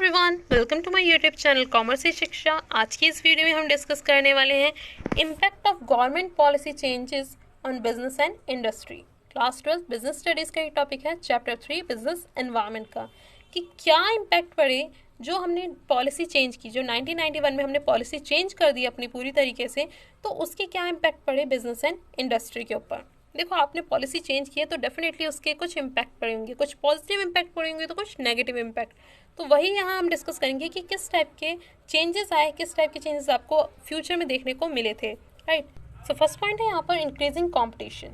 Everyone, welcome to my YouTube channel commerce Shiksha. आज की इस वीडियो में हम डिस्कस करने वाले हैं impact of government policy changes on business and industry. Class 12 business studies का ही टॉपिक है, चैप्टर 3 बिजनेस एनवायरनमेंट का, कि क्या इम्पैक्ट पड़े जो हमने पॉलिसी चेंज की, जो 1991 में हमने पॉलिसी चेंज कर दी अपनी पूरी तरीके से, तो उसके क्या इम्पैक्ट पड़े बिजनेस एंड इंडस्ट्री के ऊपर। देखो, आपने पॉलिसी चेंज की है तो डेफिनेटली उसके कुछ इम्पैक्ट पड़े होंगे, कुछ पॉजिटिव इम्पैक्ट पड़े होंगे तो कुछ नेगेटिव इम्पैक्ट। तो वही यहाँ हम डिस्कस करेंगे कि किस टाइप के चेंजेस आए, किस टाइप के चेंजेस आपको फ्यूचर में देखने को मिले थे, राइट। सो फर्स्ट पॉइंट है यहाँ पर इंक्रीजिंग कॉम्पिटिशन।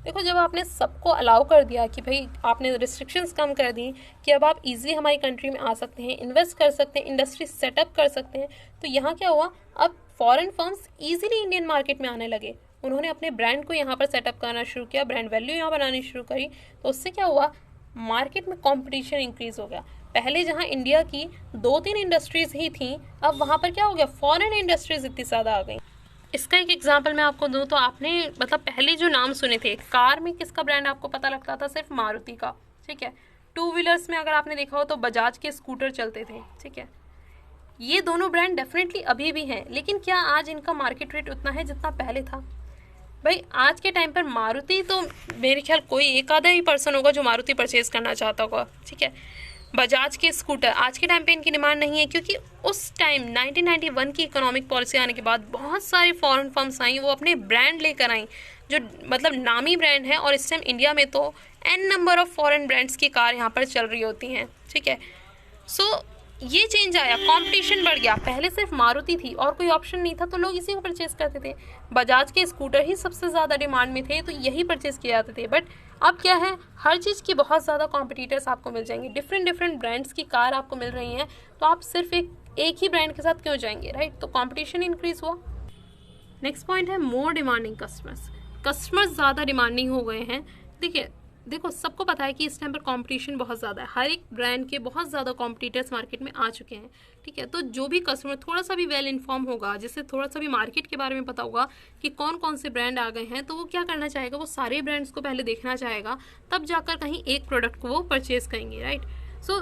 देखो, जब आपने सबको अलाउ कर दिया कि भाई आपने रिस्ट्रिक्शंस कम कर दी कि अब आप इजीली हमारी कंट्री में आ सकते हैं, इन्वेस्ट कर सकते हैं, इंडस्ट्री सेटअप कर सकते हैं, तो यहाँ क्या हुआ, अब foreign firms easily Indian market में आने लगे। उन्होंने अपने ब्रांड को यहाँ पर सेटअप करना शुरू किया, ब्रांड वैल्यू यहाँ बनानी शुरू करी, तो उससे क्या हुआ, मार्केट में कंपटीशन इंक्रीज हो गया। पहले जहाँ इंडिया की 2-3 इंडस्ट्रीज ही थी, अब वहाँ पर क्या हो गया, फॉरेन इंडस्ट्रीज इतनी ज़्यादा आ गई। इसका एक एग्जांपल मैं आपको दूं तो आपने मतलब पहले जो नाम सुने थे, कार में किसका ब्रांड आपको पता लगता था, सिर्फ मारुति का, ठीक है। टू व्हीलर्स में अगर आपने देखा हो तो बजाज के स्कूटर चलते थे, ठीक है। ये दोनों ब्रांड डेफिनेटली अभी भी हैं, लेकिन क्या आज इनका मार्केट रेट उतना है जितना पहले था? भाई आज के टाइम पर मारुति तो मेरे ख्याल कोई एक आधा ही पर्सन होगा जो मारुति परचेज करना चाहता होगा, ठीक है। बजाज के स्कूटर आज के टाइम पे इनकी डिमांड नहीं है, क्योंकि उस टाइम 1991 की इकोनॉमिक पॉलिसी आने के बाद बहुत सारी फॉरेन फर्म्स आई, वो अपने ब्रांड लेकर आई जो मतलब नामी ब्रांड है, और इस टाइम इंडिया में तो n number of foreign brands की कार यहाँ पर चल रही होती हैं, ठीक है। सो ये चेंज आया, कंपटीशन बढ़ गया। पहले सिर्फ मारुति थी और कोई ऑप्शन नहीं था, तो लोग इसी को परचेज करते थे। बजाज के स्कूटर ही सबसे ज़्यादा डिमांड में थे, तो यही परचेज किए जाते थे। बट अब क्या है, हर चीज़ की बहुत ज़्यादा कॉम्पिटिटर्स आपको मिल जाएंगे, डिफरेंट ब्रांड्स की कार आपको मिल रही हैं, तो आप सिर्फ एक ही ब्रांड के साथ क्यों जाएंगे, राइट। तो कॉम्पिटिशन इंक्रीज हुआ। नेक्स्ट पॉइंट है मोर डिमांडिंग कस्टमर्स ज़्यादा डिमांडिंग हो गए हैं। देखो सबको पता है कि इस टाइम पर कंपटीशन बहुत ज़्यादा है, हर एक ब्रांड के बहुत ज़्यादा कॉम्पिटिटर्स मार्केट में आ चुके हैं, ठीक है। तो जो भी कस्टमर थोड़ा सा भी वेल इन्फॉर्म होगा, जिससे थोड़ा सा भी मार्केट के बारे में पता होगा कि कौन कौन से ब्रांड आ गए हैं, तो वो क्या करना चाहेगा, वो सारे ब्रांड्स को पहले देखना चाहेगा, तब जाकर कहीं एक प्रोडक्ट को वो परचेज करेंगे, राइट। सो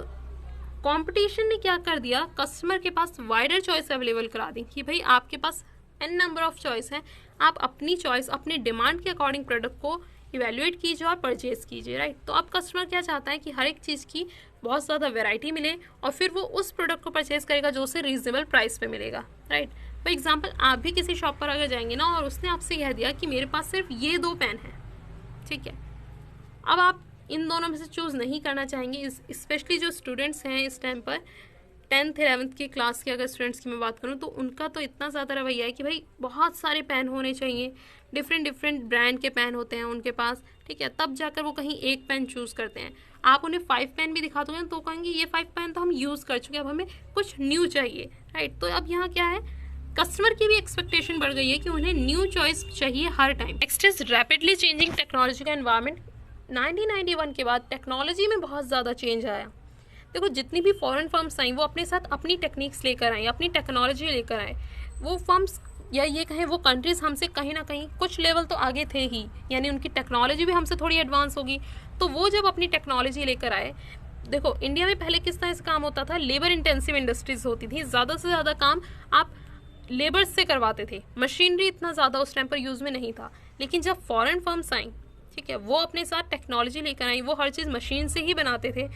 कॉम्पिटिशन ने क्या कर दिया, कस्टमर के पास वाइडर चॉइस अवेलेबल करा दी कि भाई आपके पास n नंबर ऑफ चॉइस है, आप अपनी चॉइस अपने डिमांड के अकॉर्डिंग प्रोडक्ट को इवेल्युएट कीजिए और परचेज कीजिए, राइट। तो अब कस्टमर क्या चाहता है कि हर एक चीज़ की बहुत ज़्यादा वैरायटी मिले, और फिर वो उस प्रोडक्ट को परचेज करेगा जो उसे रीजनेबल प्राइस पे मिलेगा, राइट। फॉर एग्जांपल, आप भी किसी शॉप पर अगर जाएंगे ना, और उसने आपसे कह दिया कि मेरे पास सिर्फ ये 2 पेन है, ठीक है। अब आप इन दोनों में से चूज़ नहीं करना चाहेंगे, स्पेशली जो स्टूडेंट्स हैं इस टाइम पर 10th 11th की क्लास के अगर स्टूडेंट्स की मैं बात करूं, तो उनका तो इतना ज़्यादा रवैया है कि भाई बहुत सारे पेन होने चाहिए, डिफरेंट ब्रांड के पेन होते हैं उनके पास, ठीक है। तब जाकर वो कहीं एक पेन चूज़ करते हैं। आप उन्हें 5 पेन भी दिखा दोगे तो कहेंगे ये 5 पेन तो हम यूज़ कर चुके हैं, अब हमें कुछ न्यू चाहिए, राइट। तो अब यहाँ क्या है, कस्टमर की भी एक्सपेक्टेशन बढ़ गई है कि उन्हें न्यू चॉइस चाहिए हर time. Next is rapidly changing technology का एनवायरनमेंट। 1991 के बाद टेक्नोलॉजी में बहुत ज़्यादा चेंज आया। देखो, जितनी भी फॉरेन फर्म्स आई वो अपने साथ अपनी टेक्निक्स लेकर आई, अपनी टेक्नोलॉजी लेकर आए। वो फर्म्स या ये कहें वो कंट्रीज़ हमसे कहीं ना कहीं कुछ लेवल तो आगे थे ही, यानी उनकी टेक्नोलॉजी भी हमसे थोड़ी एडवांस होगी। तो वो जब अपनी टेक्नोलॉजी लेकर आए, देखो इंडिया में पहले किस तरह से काम होता था, लेबर इंटेंसिव इंडस्ट्रीज होती थी, ज़्यादा से ज़्यादा काम आप लेबर्स से करवाते थे, मशीनरी इतना ज़्यादा उस टाइम पर यूज़ में नहीं था। लेकिन जब फॉरेन फर्म्स आई, ठीक है, वो अपने साथ टेक्नोलॉजी लेकर आई, वो हर चीज़ मशीन से ही बनाते थे।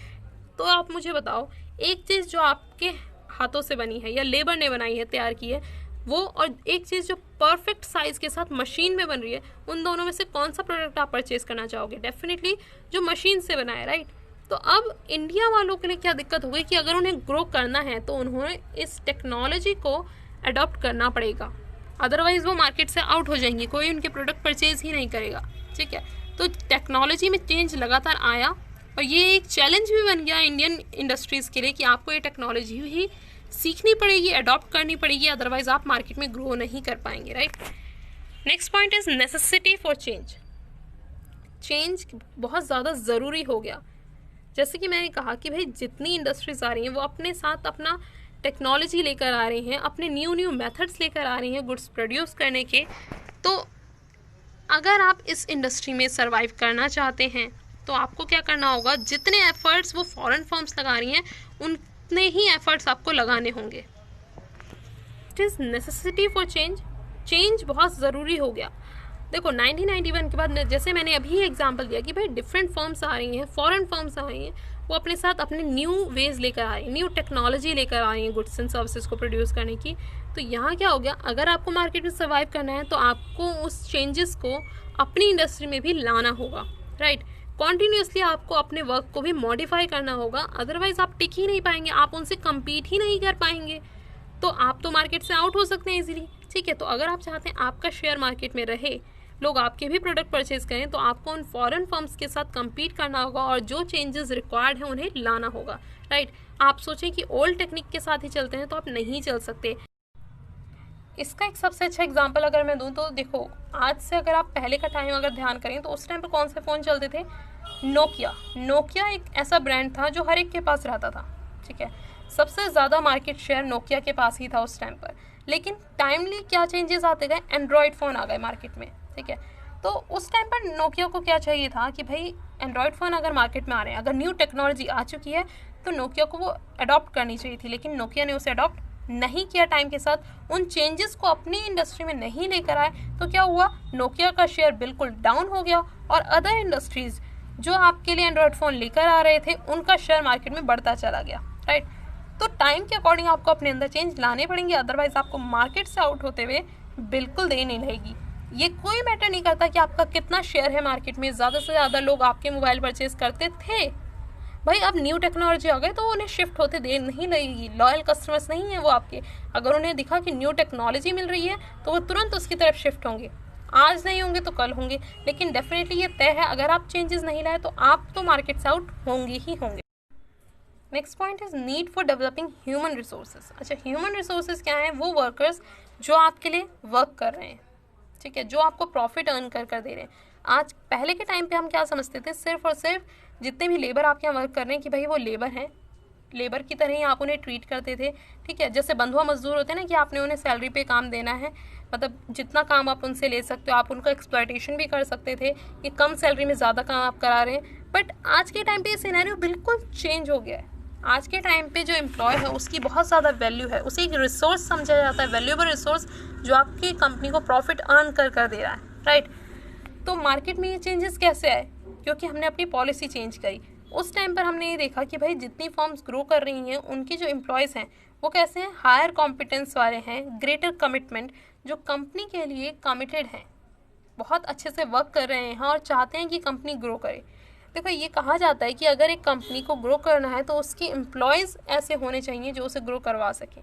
तो आप मुझे बताओ, एक चीज़ जो आपके हाथों से बनी है या लेबर ने बनाई है, तैयार की है वो, और एक चीज़ जो परफेक्ट साइज़ के साथ मशीन में बन रही है, उन दोनों में से कौन सा प्रोडक्ट आप परचेज करना चाहोगे? डेफिनेटली जो मशीन से बना है, राइट। तो अब इंडिया वालों के लिए क्या दिक्कत हो गई कि अगर उन्हें ग्रो करना है तो उन्होंने इस टेक्नोलॉजी को अडॉप्ट करना पड़ेगा, अदरवाइज़ वो मार्केट से आउट हो जाएंगी, कोई उनके प्रोडक्ट परचेज ही नहीं करेगा, ठीक है। तो टेक्नोलॉजी में चेंज लगातार आया, और ये एक चैलेंज भी बन गया इंडियन इंडस्ट्रीज़ के लिए कि आपको ये टेक्नोलॉजी ही सीखनी पड़ेगी, अडॉप्ट करनी पड़ेगी, अदरवाइज आप मार्केट में ग्रो नहीं कर पाएंगे, right. Next point is necessity for change बहुत ज़्यादा ज़रूरी हो गया। जैसे कि मैंने कहा कि भाई जितनी इंडस्ट्रीज़ आ रही हैं वो अपने साथ अपना टेक्नोलॉजी लेकर आ रही हैं, अपने न्यू मेथड्स लेकर आ रही हैं गुड्स प्रोड्यूस करने के। तो अगर आप इस इंडस्ट्री में सर्वाइव करना चाहते हैं तो आपको क्या करना होगा, जितने एफर्ट्स वो फॉरेन फर्म्स लगा रही हैं उतने ही एफर्ट्स आपको लगाने होंगे। It is necessity for change बहुत ज़रूरी हो गया। देखो 1991 के बाद, जैसे मैंने अभी एग्जांपल दिया कि भाई डिफरेंट फर्म्स आ रही हैं, फॉरेन फर्म्स आ रही हैं, वो अपने साथ अपने न्यू वेज लेकर आ रही हैं, न्यू टेक्नोलॉजी लेकर आ रही हैं गुड्स एंड सर्विसेज को प्रोड्यूस करने की। तो यहाँ क्या हो गया, अगर आपको मार्केट में सर्वाइव करना है तो आपको उस चेंजेस को अपनी इंडस्ट्री में भी लाना होगा, राइट। कॉन्टीन्यूसली आपको अपने वर्क को भी मॉडिफाई करना होगा, अदरवाइज आप टिक ही नहीं पाएंगे, आप उनसे कम्पीट ही नहीं कर पाएंगे, तो आप तो मार्केट से आउट हो सकते हैं इजीली, ठीक है। तो अगर आप चाहते हैं आपका शेयर मार्केट में रहे, लोग आपके भी प्रोडक्ट परचेज करें, तो आपको उन फॉरेन फर्म्स के साथ कम्पीट करना होगा और जो चेंजेस रिक्वायर्ड हैं उन्हें लाना होगा, राइट। आप सोचें कि ओल्ड टेक्निक के साथ ही चलते हैं तो आप नहीं चल सकते। इसका एक सबसे अच्छा एग्जांपल अगर मैं दूं तो देखो, आज से अगर आप पहले का टाइम अगर ध्यान करें तो उस टाइम पर कौन से फ़ोन चलते थे? नोकिया एक ऐसा ब्रांड था जो हर एक के पास रहता था, ठीक है। सबसे ज़्यादा मार्केट शेयर नोकिया के पास ही था उस टाइम पर। लेकिन टाइमली क्या चेंजेस आते गए, एंड्रॉयड फ़ोन आ गए मार्केट में, ठीक है। तो उस टाइम पर नोकिया को क्या चाहिए था कि भाई एंड्रॉयड फ़ोन अगर मार्केट में आ रहे हैं, अगर न्यू टेक्नोलॉजी आ चुकी है तो नोकिया को वो अडॉप्ट करनी चाहिए थी, लेकिन नोकिया ने उसे अडॉप्ट नहीं किया टाइम के साथ, उन चेंजेस को अपनी इंडस्ट्री में नहीं लेकर आए। तो क्या हुआ, नोकिया का शेयर बिल्कुल डाउन हो गया और अदर इंडस्ट्रीज़ जो आपके लिए एंड्रॉयड फ़ोन लेकर आ रहे थे उनका शेयर मार्केट में बढ़ता चला गया, राइट। तो टाइम के अकॉर्डिंग आपको अपने अंदर चेंज लाने पड़ेंगे, अदरवाइज आपको मार्केट से आउट होते हुए बिल्कुल देर नहीं रहेगी। ये कोई मैटर नहीं करता कि आपका कितना शेयर है मार्केट में, ज़्यादा से ज़्यादा लोग आपके मोबाइल परचेज करते थे, भाई अब न्यू टेक्नोलॉजी आ गई तो उन्हें शिफ्ट होते देर नहीं लगेगी। लॉयल कस्टमर्स नहीं है वो आपके, अगर उन्हें दिखा कि न्यू टेक्नोलॉजी मिल रही है तो वो तुरंत उसकी तरफ शिफ्ट होंगे। आज नहीं होंगे तो कल होंगे, लेकिन डेफिनेटली ये तय है अगर आप चेंजेस नहीं लाए तो आप तो मार्केट से आउट होंगे ही होंगे। Next point is need for developing human resources. अच्छा, ह्यूमन रिसोर्सेज क्या है? वो वर्कर्स जो आपके लिए वर्क कर रहे हैं, ठीक है, जो आपको प्रॉफिट अर्न कर दे रहे हैं। आज पहले के टाइम पे हम क्या समझते थे, सिर्फ और सिर्फ जितने भी लेबर आपके यहाँ वर्क कर रहे हैं कि भाई वो लेबर हैं, लेबर की तरह ही आप उन्हें ट्रीट करते थे, ठीक है। जैसे बंधुआ मजदूर होते हैं ना कि आपने उन्हें सैलरी पे काम देना है, मतलब जितना काम आप उनसे ले सकते हो, आप उनका एक्सप्लॉयटेशन भी कर सकते थे कि कम सैलरी में ज़्यादा काम आप करा रहे हैं। बट आज के टाइम पे ये सिनेरियो बिल्कुल चेंज हो गया है। आज के टाइम पे जो एम्प्लॉय है उसकी बहुत ज़्यादा वैल्यू है, उसे एक रिसोर्स समझा जाता है, वैल्यूएबल रिसोर्स जो आपकी कंपनी को प्रॉफिट अर्न कर दे रहा है, राइट। तो मार्केट में ये चेंजेस कैसे आए? क्योंकि हमने अपनी पॉलिसी चेंज करी। उस टाइम पर हमने ये देखा कि भाई जितनी फर्म्स ग्रो कर रही हैं उनके जो एम्प्लॉयज़ हैं वो कैसे हैं, हायर कॉम्पिटेंस वाले हैं, ग्रेटर कमिटमेंट, जो कंपनी के लिए कमिटेड हैं, बहुत अच्छे से वर्क कर रहे हैं और चाहते हैं कि कंपनी ग्रो करे। देखो, ये कहा जाता है कि अगर एक कंपनी को ग्रो करना है तो उसके एम्प्लॉयज़ ऐसे होने चाहिए जो उसे ग्रो करवा सकें,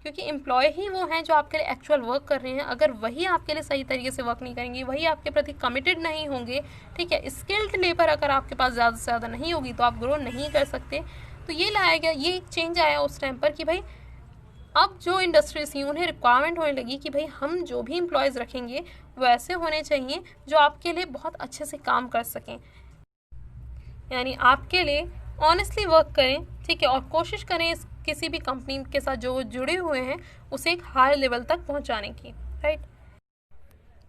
क्योंकि एम्प्लॉय ही वो हैं जो आपके लिए एक्चुअल वर्क कर रहे हैं। अगर वही आपके लिए सही तरीके से वर्क नहीं करेंगे, वही आपके प्रति कमिटेड नहीं होंगे, ठीक है, स्किल्ड लेबर अगर आपके पास ज़्यादा से ज़्यादा नहीं होगी तो आप ग्रो नहीं कर सकते। तो ये लाया गया, ये एक चेंज आया उस टाइम पर कि भाई अब जो इंडस्ट्रीज थी उन्हें रिक्वायरमेंट होने लगी कि भाई हम जो भी एम्प्लॉयज़ रखेंगे वो ऐसे होने चाहिए जो आपके लिए बहुत अच्छे से काम कर सकें, यानी आपके लिए ऑनेस्टली वर्क करें, ठीक है, और कोशिश करें इस किसी भी कंपनी के साथ जो जुड़े हुए हैं उसे एक हायर लेवल तक पहुंचाने की, राइट।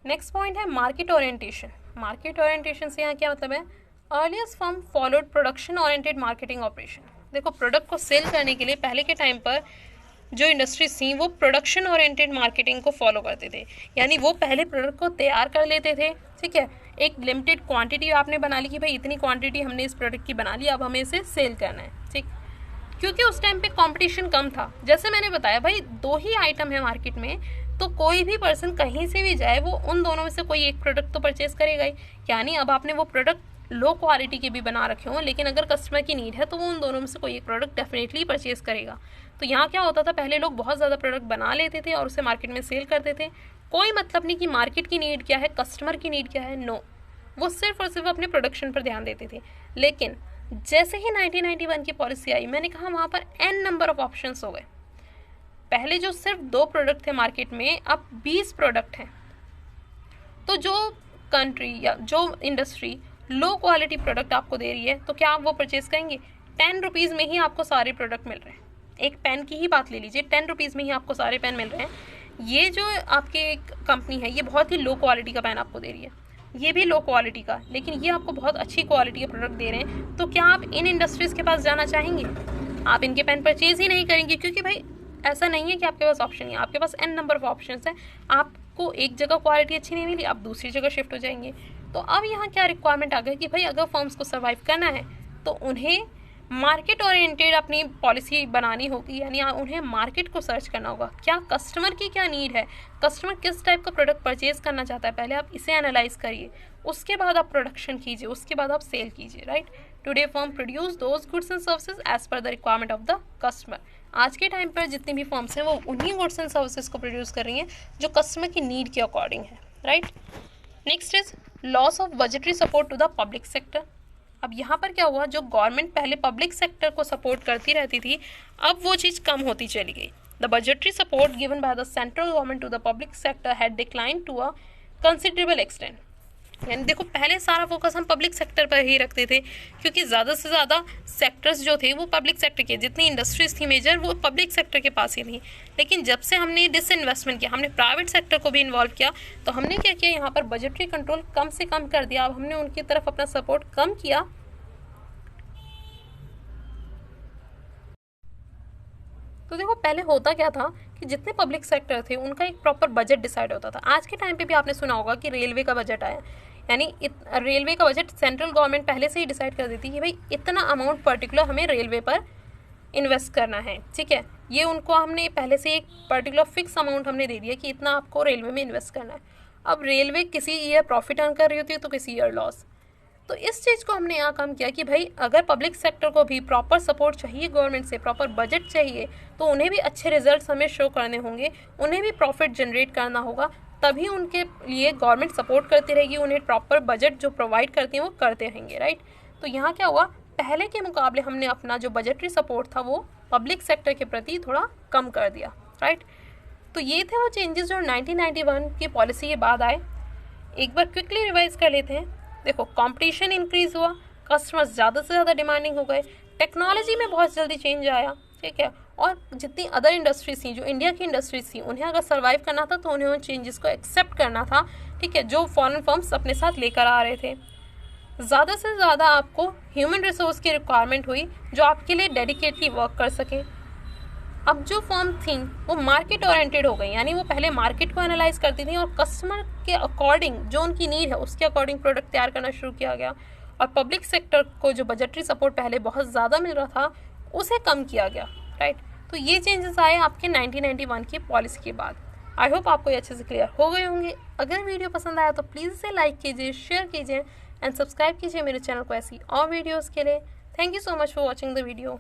नेक्स्ट पॉइंट है मार्केट ओरिएंटेशन। मार्केट ओरिएंटेशन से यहाँ क्या मतलब है? Earliest firm followed production oriented marketing operation. देखो, प्रोडक्ट को सेल करने के लिए पहले के टाइम पर जो इंडस्ट्रीज थी वो प्रोडक्शन ओरिएंटेड मार्केटिंग को फॉलो करते थे, यानी वो पहले प्रोडक्ट को तैयार कर लेते थे, ठीक है, एक लिमिटेड क्वांटिटी आपने बना ली कि भाई इतनी क्वांटिटी हमने इस प्रोडक्ट की बना ली, अब हमें इसे सेल करना है, ठीक। क्योंकि उस टाइम पे कंपटीशन कम था, जैसे मैंने बताया भाई 2 ही आइटम है मार्केट में, तो कोई भी पर्सन कहीं से भी जाए वो उन दोनों में से कोई एक प्रोडक्ट तो परचेज करेगा ही। यानी अब आपने वो प्रोडक्ट लो क्वालिटी के भी बना रखे हों, लेकिन अगर कस्टमर की नीड है तो वो उन दोनों में से कोई एक प्रोडक्ट डेफिनेटली परचेज करेगा। तो यहाँ क्या होता था, पहले लोग बहुत ज़्यादा प्रोडक्ट बना लेते थे और उसे मार्केट में सेल करते थे। कोई मतलब नहीं कि मार्केट की नीड क्या है, कस्टमर की नीड क्या है, नो, वो सिर्फ और सिर्फ अपने प्रोडक्शन पर ध्यान देते थे। लेकिन जैसे ही 1991 की पॉलिसी आई, मैंने कहा वहाँ पर n नंबर ऑफ ऑप्शंस हो गए। पहले जो सिर्फ 2 प्रोडक्ट थे मार्केट में, अब 20 प्रोडक्ट हैं। तो जो कंट्री या जो इंडस्ट्री लो क्वालिटी प्रोडक्ट आपको दे रही है तो क्या आप वो परचेज करेंगे? 10 रुपीज़ में ही आपको सारे प्रोडक्ट मिल रहे हैं। एक पेन की ही बात ले लीजिए, 10 रुपीज़ में ही आपको सारे पेन मिल रहे हैं। ये जो आपके एक कंपनी है ये बहुत ही लो क्वालिटी का पेन आपको दे रही है, ये भी लो क्वालिटी का, लेकिन ये आपको बहुत अच्छी क्वालिटी के प्रोडक्ट दे रहे हैं। तो क्या आप इन इंडस्ट्रीज़ के पास जाना चाहेंगे? आप इनके पेन परचेज ही नहीं करेंगे, क्योंकि भाई ऐसा नहीं है कि आपके पास ऑप्शन है, आपके पास n नंबर ऑफ ऑप्शन है। आपको एक जगह क्वालिटी अच्छी नहीं मिली, आप दूसरी जगह शिफ्ट हो जाएंगे। तो अब यहाँ क्या रिक्वायरमेंट आ गया कि भाई अगर फर्म्स को सर्वाइव करना है तो उन्हें मार्केट ओरिएंटेड अपनी पॉलिसी बनानी होगी, यानी उन्हें मार्केट को सर्च करना होगा, क्या कस्टमर की क्या नीड है, कस्टमर किस टाइप का प्रोडक्ट परचेज करना चाहता है, पहले आप इसे एनालाइज करिए, उसके बाद आप प्रोडक्शन कीजिए, उसके बाद आप सेल कीजिए, right. Today firm produce those goods and services as per the requirement of the customer. आज के टाइम पर जितनी भी फर्म्स हैं वो उन्हीं गुड्स एंड सर्विसेज को प्रोड्यूस कर रही हैं जो कस्टमर की नीड के अकॉर्डिंग है, right. Next is loss of budgetary support to the public sector. अब यहाँ पर क्या हुआ, जो गवर्नमेंट पहले पब्लिक सेक्टर को सपोर्ट करती रहती थी, अब वो चीज़ कम होती चली गई। The budgetary support given by the central government to the public sector had decline to a considerable extent. यानी देखो पहले सारा फोकस हम पब्लिक सेक्टर पर ही रखते थे, क्योंकि ज़्यादा से ज़्यादा सेक्टर्स जो थे वो पब्लिक सेक्टर के, जितनी इंडस्ट्रीज थी मेजर वो पब्लिक सेक्टर के पास ही थी। लेकिन जब से हमने डिसइन्वेस्टमेंट किया, हमने प्राइवेट सेक्टर को भी इन्वॉल्व किया, तो हमने क्या किया, यहाँ पर बजटरी कंट्रोल कम से कम कर दिया। अब हमने उनकी तरफ अपना सपोर्ट कम किया। तो देखो पहले होता क्या था कि जितने पब्लिक सेक्टर थे उनका एक प्रॉपर बजट डिसाइड होता था। आज के टाइम पे भी आपने सुना होगा कि रेलवे का बजट आया, यानी रेलवे का बजट सेंट्रल गवर्नमेंट पहले से ही डिसाइड कर देती है कि भाई इतना अमाउंट पर्टिकुलर हमें रेलवे पर इन्वेस्ट करना है, ठीक है। ये उनको हमने पहले से एक पर्टिकुलर फिक्स अमाउंट हमने दे दिया कि इतना आपको रेलवे में इन्वेस्ट करना है। अब रेलवे किसी ईयर प्रॉफिट अर्न कर रही होती है तो किसी ईयर लॉस। तो इस चीज़ को हमने यहाँ काम किया कि भाई अगर पब्लिक सेक्टर को भी प्रॉपर सपोर्ट चाहिए गवर्नमेंट से, प्रॉपर बजट चाहिए, तो उन्हें भी अच्छे रिजल्ट्स हमें शो करने होंगे, उन्हें भी प्रॉफिट जनरेट करना होगा, तभी उनके लिए गवर्नमेंट सपोर्ट करती रहेगी, उन्हें प्रॉपर बजट जो प्रोवाइड करती हैं वो करते रहेंगे, राइट। तो यहाँ क्या हुआ, पहले के मुकाबले हमने अपना जो बजटरी सपोर्ट था वो पब्लिक सेक्टर के प्रति थोड़ा कम कर दिया, राइट। तो ये थे वो चेंजेस जो 1991 की पॉलिसी के बाद आए। एक बार क्विकली रिवाइज कर लेते हैं। देखो कंपटीशन इंक्रीज हुआ, कस्टमर्स ज़्यादा से ज़्यादा डिमांडिंग हो गए, टेक्नोलॉजी में बहुत जल्दी चेंज आया, ठीक है। और जितनी अदर इंडस्ट्रीज थी, जो इंडिया की इंडस्ट्रीज थी, उन्हें अगर सर्वाइव करना था तो उन्हें उन चेंजेस को एक्सेप्ट करना था, ठीक है, जो फॉरेन फर्म्स अपने साथ लेकर आ रहे थे। ज़्यादा से ज़्यादा आपको ह्यूमन रिसोर्स की रिक्वायरमेंट हुई जो आपके लिए डेडिकेटली वर्क कर सके। अब जो फर्म थी वो मार्केट ओरिएंटेड हो गई, यानी वो पहले मार्केट को एनालाइज करती थी और कस्टमर के अकॉर्डिंग जो उनकी नीड है उसके अकॉर्डिंग प्रोडक्ट तैयार करना शुरू किया गया। और पब्लिक सेक्टर को जो बजटरी सपोर्ट पहले बहुत ज़्यादा मिल रहा था उसे कम किया गया, राइट। तो ये चेंजेस आए आपके 1991 की पॉलिसी के बाद। आई होप आपको ये अच्छे से क्लियर हो गए होंगे। अगर वीडियो पसंद आया तो प्लीज़ इसे लाइक कीजिए, शेयर कीजिए एंड सब्सक्राइब कीजिए मेरे चैनल को ऐसी और वीडियोज़ के लिए। Thank you so much for watching the video.